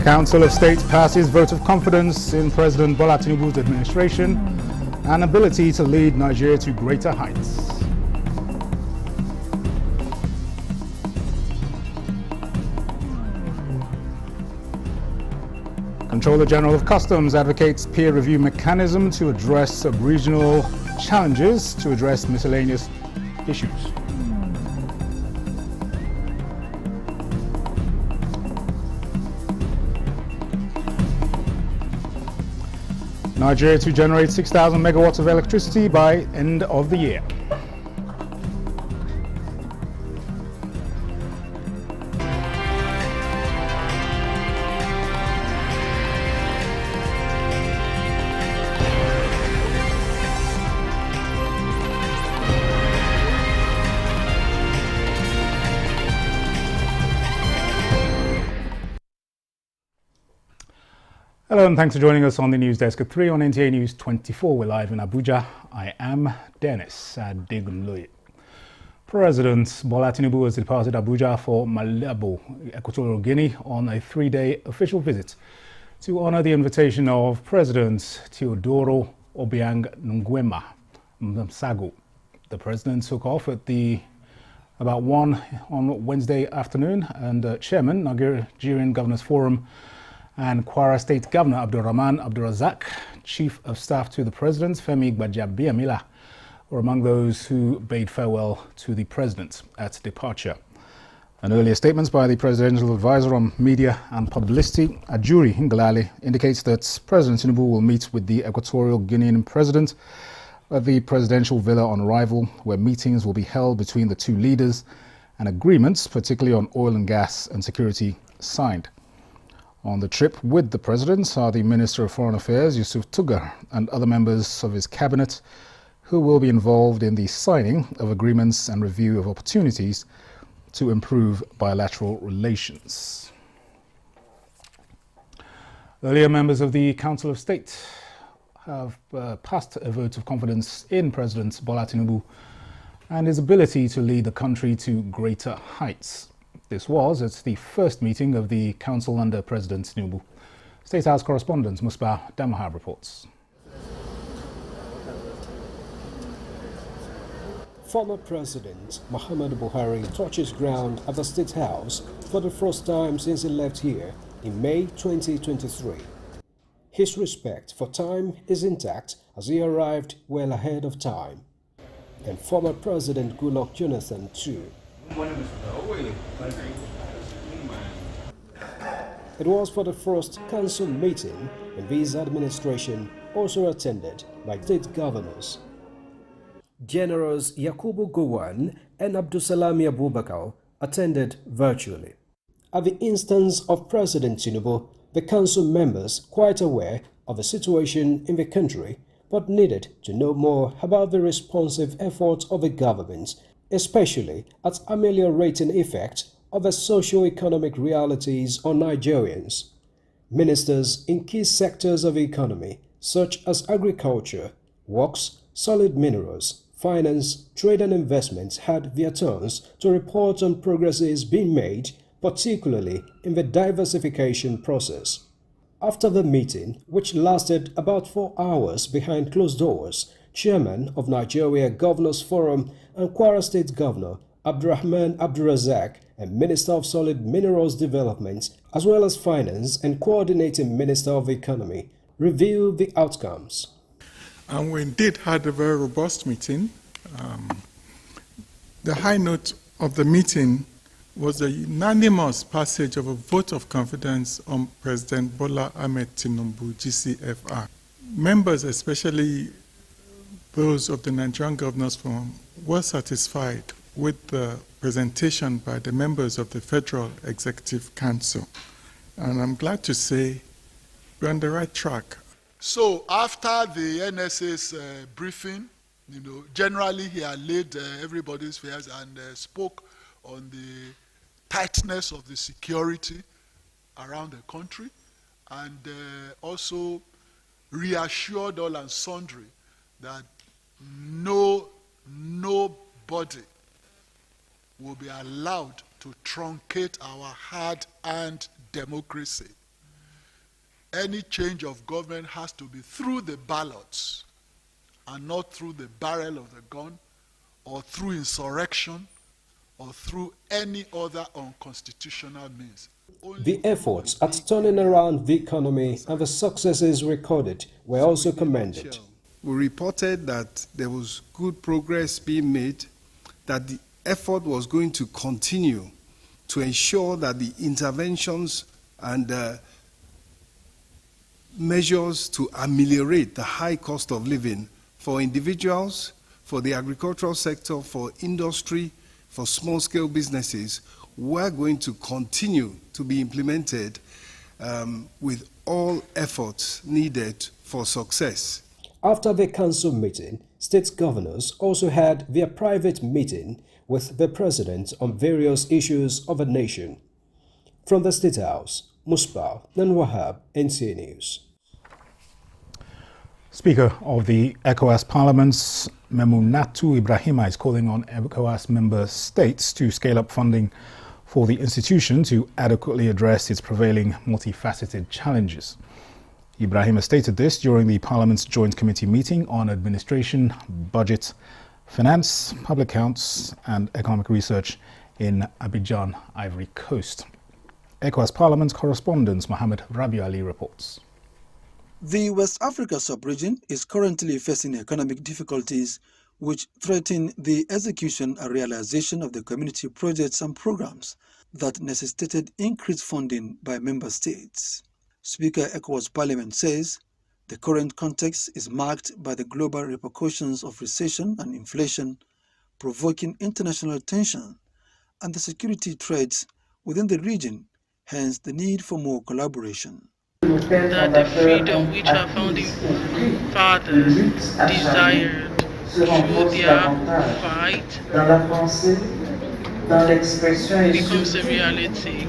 Council of State passes vote of confidence in President Bola Tinubu's administration and ability to lead Nigeria to greater heights. Controller General of Customs advocates peer review mechanism to address sub-regional challenges to address miscellaneous issues. Nigeria to generate 6,000 megawatts of electricity by end of the year. Hello and thanks for joining us on the news desk at 3 on Nta News24. We're live in Abuja. I am Dennis Adegunloye. President Bola Tinubu has departed Abuja for Malabo, Equatorial Guinea, on a 3-day official visit to honor the invitation of President Teodoro Obiang Nguema Msago. The president took off at about 1 on Wednesday afternoon, and Chairman, Nigerian Governors Forum, and Kwara State Governor Abdulrahman Abdulrazak, Chief of Staff to the President, Femi Gbajabiamila, were among those who bade farewell to the President at departure. An earlier statement by the Presidential Advisor on Media and Publicity, Ajuri Ngalale, indicates that President Tinubu will meet with the Equatorial Guinean President at the Presidential Villa on arrival, where meetings will be held between the two leaders and agreements, particularly on oil and gas and security, signed. On the trip with the President are the Minister of Foreign Affairs, Yusuf Tugar, and other members of his cabinet who will be involved in the signing of agreements and review of opportunities to improve bilateral relations. Earlier, members of the Council of State have passed a vote of confidence in President Bola Tinubu and his ability to lead the country to greater heights. This was at the first meeting of the Council under President Tinubu. State House correspondent Musbah Damahab reports. Former President Muhammadu Buhari touches ground at the State House for the first time since he left here in May 2023. His respect for time is intact as he arrived well ahead of time. And former President Goodluck Jonathan too. It was for the first council meeting, and this administration also attended by state governors. Generals Yakubu Gowon and Abdulsalami Abubakar attended virtually. At the instance of President Tinubu, the council members, quite aware of the situation in the country, but needed to know more about the responsive efforts of the government, especially at ameliorating effect of the socio-economic realities on Nigerians. Ministers in key sectors of the economy, such as agriculture, works, solid minerals, finance, trade and investments, had their turns to report on progresses being made, particularly in the diversification process. After the meeting, which lasted about 4 hours behind closed doors, Chairman of Nigeria Governors Forum and Kwara State Governor Abdulrahman Abdulrazak and Minister of Solid Minerals Development, as well as Finance and Coordinating Minister of Economy, reviewed the outcomes. And we indeed had a very robust meeting. The high note of the meeting was the unanimous passage of a vote of confidence on President Bola Ahmed Tinubu, GCFR. Members, especially those of the Nigerian Governors Forum, were satisfied with the presentation by the members of the Federal Executive Council. And I'm glad to say we're on the right track. So after the NSA's briefing, generally he had laid everybody's fears and spoke on the tightness of the security around the country, and also reassured all and sundry that nobody will be allowed to truncate our hard-earned democracy any change of government has to be through the ballots and not through the barrel of the gun or through insurrection or through any other unconstitutional means. The efforts at turning around the economy and the successes recorded were also commended. We reported that there was good progress being made, that the effort was going to continue to ensure that the interventions and measures to ameliorate the high cost of living for individuals, for the agricultural sector, for industry, for small-scale businesses were going to continue to be implemented with all efforts needed for success. After the council meeting, state governors also had their private meeting with the president on various issues of the nation. From the State House, Musbah Nanwahab, Nta News. Speaker of the ECOWAS Parliament's Memunatu Ibrahima is calling on ECOWAS member states to scale up funding for the institution to adequately address its prevailing multifaceted challenges. Ibrahima stated this during the Parliament's Joint Committee meeting on Administration, Budget, Finance, Public Accounts and Economic Research in Abidjan, Ivory Coast. ECOWAS Parliament correspondent Mohamed Rabiu Ali reports. The West Africa sub-region is currently facing economic difficulties which threaten the execution and realization of the community projects and programs that necessitated increased funding by member states. Speaker ECOWAS Parliament says the current context is marked by the global repercussions of recession and inflation, provoking international tension and the security threats within the region, hence the need for more collaboration. That the freedom which our founding fathers desired through their fight becomes a reality.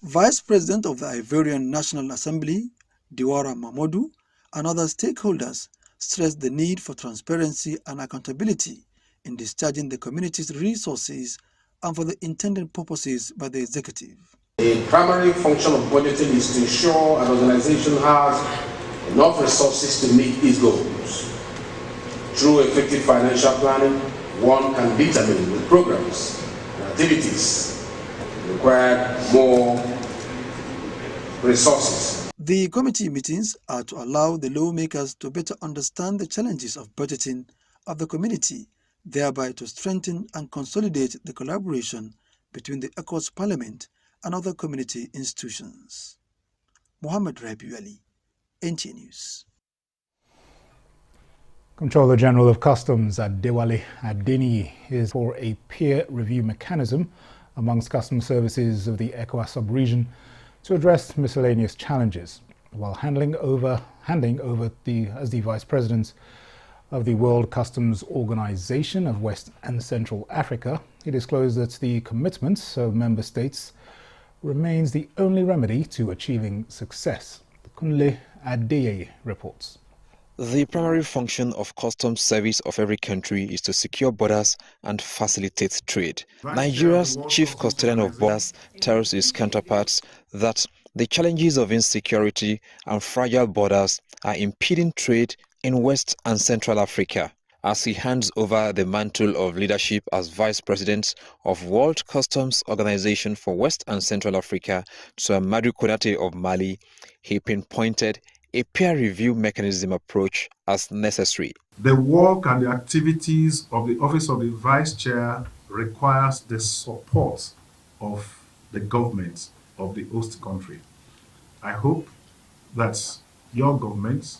Vice President of the Ivorian National Assembly, Diwara Mamadou, and other stakeholders stressed the need for transparency and accountability in discharging the community's resources and for the intended purposes by the executive. The primary function of budgeting is to ensure an organization has enough resources to meet its goals. Through effective financial planning, one can determine the programs and activities require more resources. The committee meetings are to allow the lawmakers to better understand the challenges of budgeting of the community, thereby to strengthen and consolidate the collaboration between the ECOWAS Parliament and other community institutions. Mohamed Rabiu Ali, Nta News. Comptroller General of Customs Adewale Adeniyi is for a peer review mechanism amongst customs services of the ECOWAS sub-region to address miscellaneous challenges. While handing over as the Vice President of the World Customs Organization of West and Central Africa, he disclosed that the commitment of member states remains the only remedy to achieving success. Kunle Adeyeye reports. The primary function of customs service of every country is to secure borders and facilitate trade. Nigeria's chief custodian of borders tells his counterparts that the challenges of insecurity and fragile borders are impeding trade in West and Central Africa. As he hands over the mantle of leadership as Vice President of World Customs Organization for West and Central Africa to Amadou Konate of Mali, he pinpointed a peer review mechanism approach as necessary. The work and the activities of the Office of the Vice Chair requires the support of the government of the host country. I hope that your government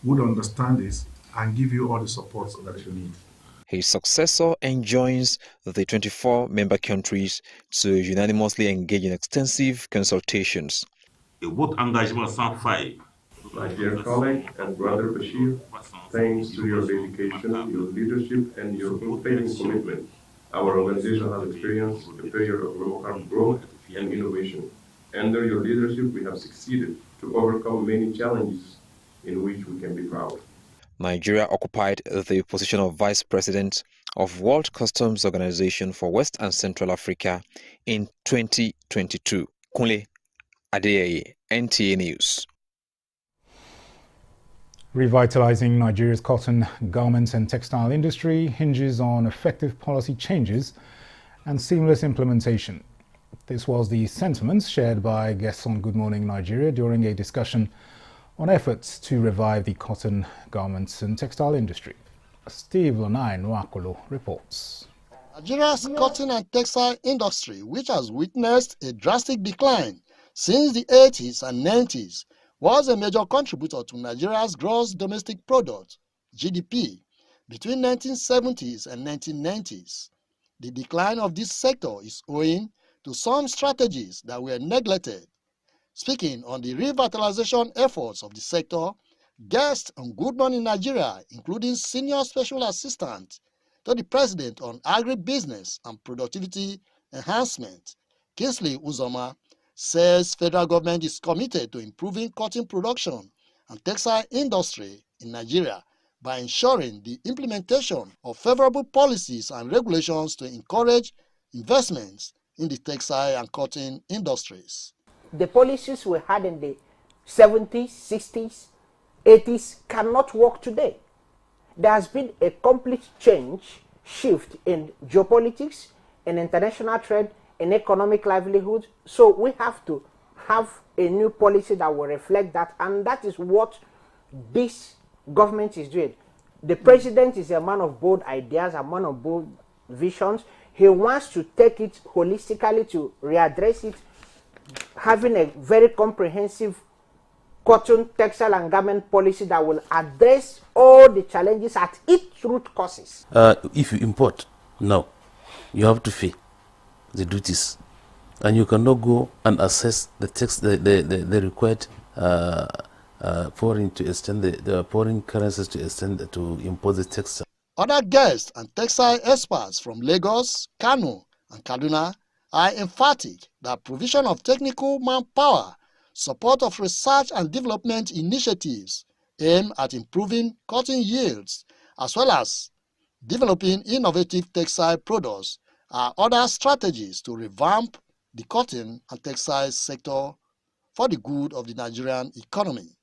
would understand this and give you all the support that you need. His successor enjoins the 24 member countries to unanimously engage in extensive consultations. Votre engagement sans faille. My dear colleague and brother Bashir, thanks to your dedication, your leadership, and your unfailing commitment, our organization has experienced a period of remarkable growth and innovation. Under your leadership, we have succeeded to overcome many challenges in which we can be proud. Nigeria occupied the position of Vice President of World Customs Organization for West and Central Africa in 2022. Kunle Adeyeye, Nta News. Revitalizing Nigeria's cotton, garments and textile industry hinges on effective policy changes and seamless implementation. This was the sentiments shared by guests on Good Morning Nigeria during a discussion on efforts to revive the cotton, garments and textile industry. Steve Nta News24 reports. Nigeria's cotton and textile industry, which has witnessed a drastic decline since the 80s and 90s, was a major contributor to Nigeria's gross domestic product, GDP, between 1970s and 1990s. The decline of this sector is owing to some strategies that were neglected. Speaking on the revitalization efforts of the sector, guests on Good Morning Nigeria, including Senior Special Assistant to the President on Agribusiness and Productivity Enhancement, Kingsley Uzoma, says federal government is committed to improving cotton production and textile industry in Nigeria by ensuring the implementation of favorable policies and regulations to encourage investments in the textile and cotton industries. The policies we had in the 70s, 60s, 80s cannot work today. There has been a complete shift in geopolitics, in international trade, in economic livelihood. So we have to have a new policy that will reflect that, and that is what this government is doing. The president is a man of bold ideas, a man of bold visions. He wants to take it holistically to readdress it, having a very comprehensive cotton, textile and garment policy that will address all the challenges at its root causes. If you import now, you have to pay the duties, and you cannot go and assess the required foreign to extend the foreign currencies to extend to import the textile. Other guests and textile experts from Lagos, Kano, and Kaduna are emphatic that provision of technical manpower, support of research and development initiatives aimed at improving cotton yields, as well as developing innovative textile products, are other strategies to revamp the cotton and textile sector for the good of the Nigerian economy.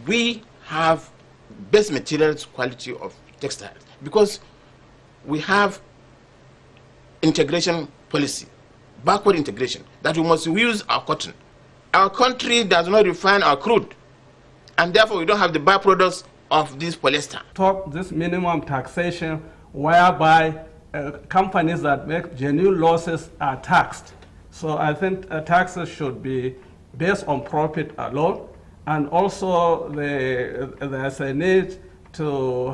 We have best materials quality of textiles because we have integration policy, backward integration, that we must use our cotton. Our country does not refine our crude, and therefore we don't have the byproducts of this polyester. Stop this minimum taxation whereby companies that make genuine losses are taxed. So I think taxes should be based on profit alone, and also there's a need to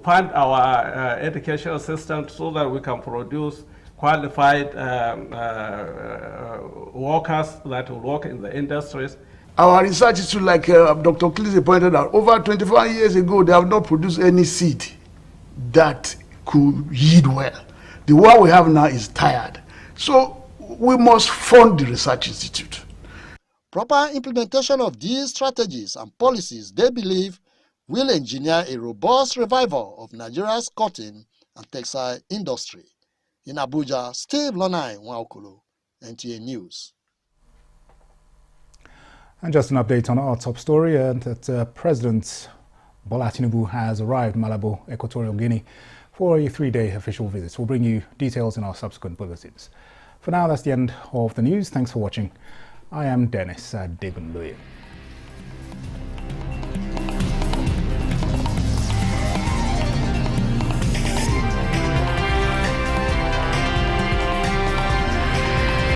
fund our educational system so that we can produce qualified workers that will work in the industries. Our research institute, like Dr. Kingsley pointed out, over 25 years ago, they have not produced any seed that could yield well. The one we have now is tired. So we must fund the research institute. Proper implementation of these strategies and policies, they believe, will engineer a robust revival of Nigeria's cotton and textile industry. In Abuja, Steve Nta News24, Nta News. And just an update on our top story that President Bola Tinubu has arrived in Malabo, Equatorial Guinea, for a 3-day official visit. We'll bring you details in our subsequent bulletins. For now, that's the end of the news. Thanks for watching. I am Dennis Adegunloye.